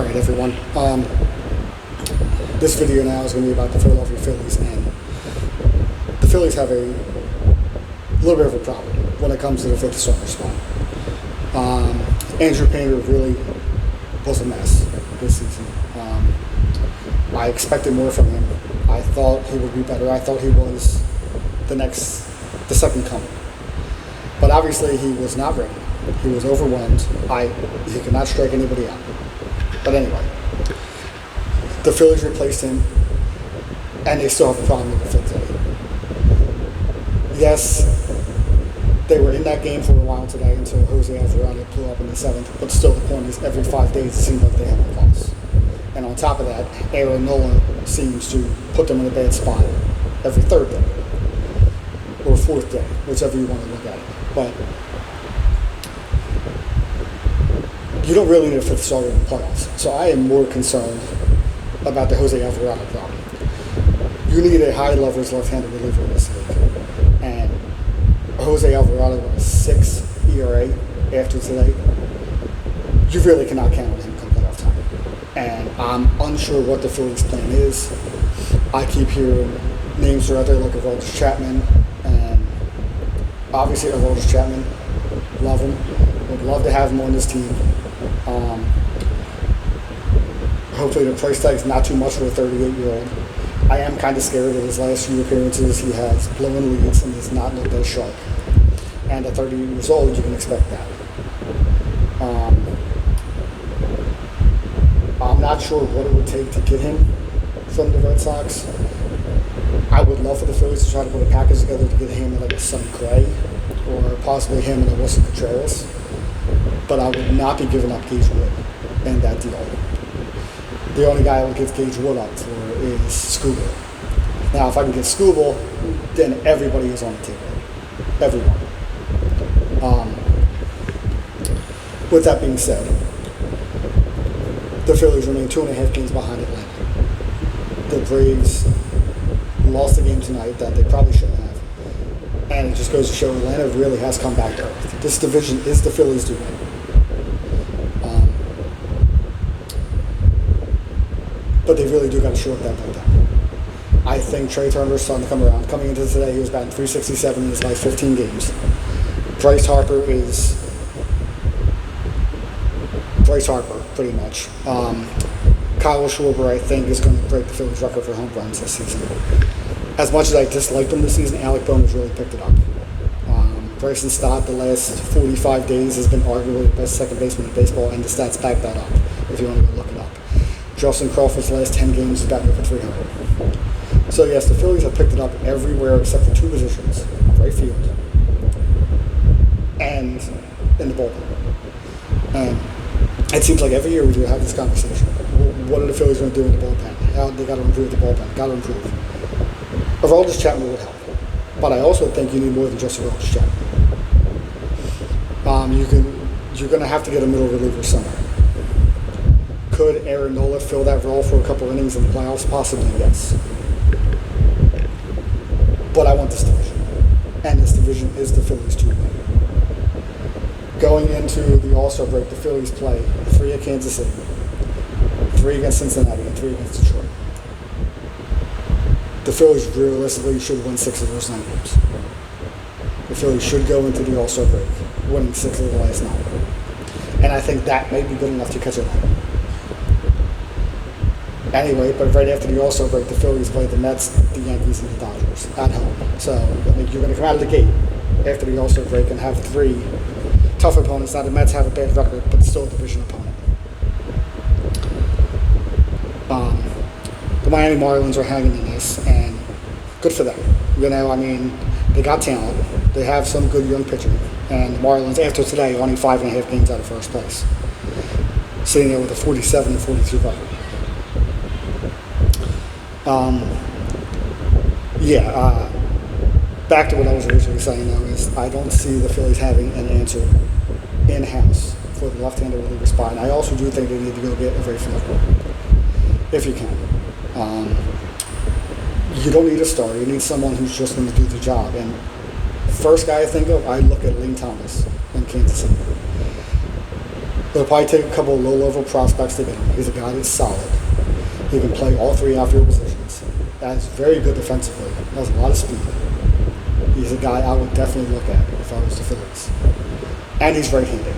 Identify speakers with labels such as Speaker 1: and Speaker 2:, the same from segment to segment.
Speaker 1: Alright everyone, this video now is going to be about the Philadelphia Phillies, and the Phillies have a little bit of a problem when it comes to the fifth starter spot. Andrew Painter really was a mess this season. I expected more from him. I thought he would be better. I thought he was the second coming. But obviously he was not ready. He was overwhelmed. He could not strike anybody out. But anyway, the Phillies replaced him, and they still have a problem with the fifth day. Yes, they were in that game for a while today until Jose Alvarado blew up in the seventh, but still the point is every 5 days it seems like they have a loss. And on top of that, Aaron Nola seems to put them in a bad spot every third day, or fourth day, whichever you want to look at it. But you don't really need a fifth starter in the playoffs. So I am more concerned about the Jose Alvarado problem. You need a high leverage left-handed reliever in this league. And Jose Alvarado with a 6 ERA after today, you really cannot count on him come playoff time. And I'm unsure what the Phillies' plan is. I keep hearing names are out there like Aroldis Chapman, and obviously Aroldis Chapman, love him. Would love to have him on this team. Hopefully the price tag is not too much for a 38-year-old. I am kind of scared of his last few appearances. He has blown leads and has not looked as sharp. And at 38 years old, you can expect that. I'm not sure what it would take to get him from the Red Sox. I would love for the Phillies to try to put a package together to get him in like a Sonny Gray, or possibly him and a Wilson Contreras. But I would not be giving up Gage Wood in that deal. The only guy I would give Gage Wood up for is Skubal. Now, if I can get Skubal, then everybody is on the table. Everyone. With that being said, the Phillies remain 2.5 games behind Atlanta. The Braves lost the game tonight that they probably shouldn't have. And it just goes to show Atlanta really has come back to earth. This division is the Phillies doing. But they really do got to short that bullpen. I think Trey Turner's starting to come around. Coming into today, he was batting .367 in his last 15 games. Bryce Harper, pretty much. Kyle Schwarber, I think, is going to break the Phillies record for home runs this season. As much as I disliked him this season, Alec Bohm has really picked it up. Bryson Stott, the last 45 days, has been arguably the best second baseman in baseball, and the stats back that up, if you want to go look it up. Justin Crawford's last 10 games is batting over 300. So yes, the Phillies have picked it up everywhere except for 2 positions, right field and in the bullpen. And it seems like every year we do have this conversation. What are the Phillies going to do in the bullpen? How they got to improve the bullpen? Got to improve. Aroldis Chapman would help, but I also think you need more than just Aroldis Chapman. You're going to have to get a middle reliever somewhere. Could Aaron Nola fill that role for a couple innings in the playoffs? Possibly, yes. But I want this division. And this division is the Phillies to win. Going into the All-Star break, the Phillies play 3 at Kansas City, 3 against Cincinnati, and 3 against Detroit. The Phillies realistically should win 6 of those 9 games. The Phillies should go into the All-Star break winning 6 of the last 9. And I think that may be good enough to catch it. Anyway, but right after the All-Star break, the Phillies play the Mets, the Yankees, and the Dodgers at home. So you're going to come out of the gate after the All-Star break and have 3 tough opponents. Now the Mets have a bad record, but still a division opponent. The Miami Marlins are hanging in this, and good for them. They got talent. They have some good young pitching. And the Marlins, after today, only 5.5 games out of first place, sitting there with a 47-42 record. Back to what I was originally saying, though, is I don't see the Phillies having an answer in-house for the left-handed reliever spot. And I also do think they need to go get a right fielder, if you can. You don't need a star. You need someone who's just going to do the job. And the first guy I think of, I look at Lane Thomas in Kansas City. They'll probably take a couple of low-level prospects to get him. He's a guy that's solid. He can play all three outfield positions. That's very good defensively. Has a lot of speed. He's a guy I would definitely look at if I was the Phillies. And he's right-handed.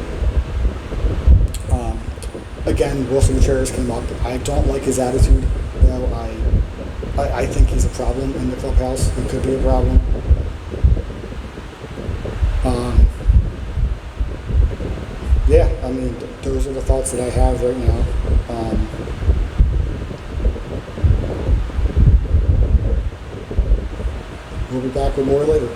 Speaker 1: Again, Wilson Contreras came up. I don't like his attitude, though. I think he's a problem in the clubhouse. He could be a problem. Yeah, I mean, those are the thoughts that I have right now. We'll be back with more later.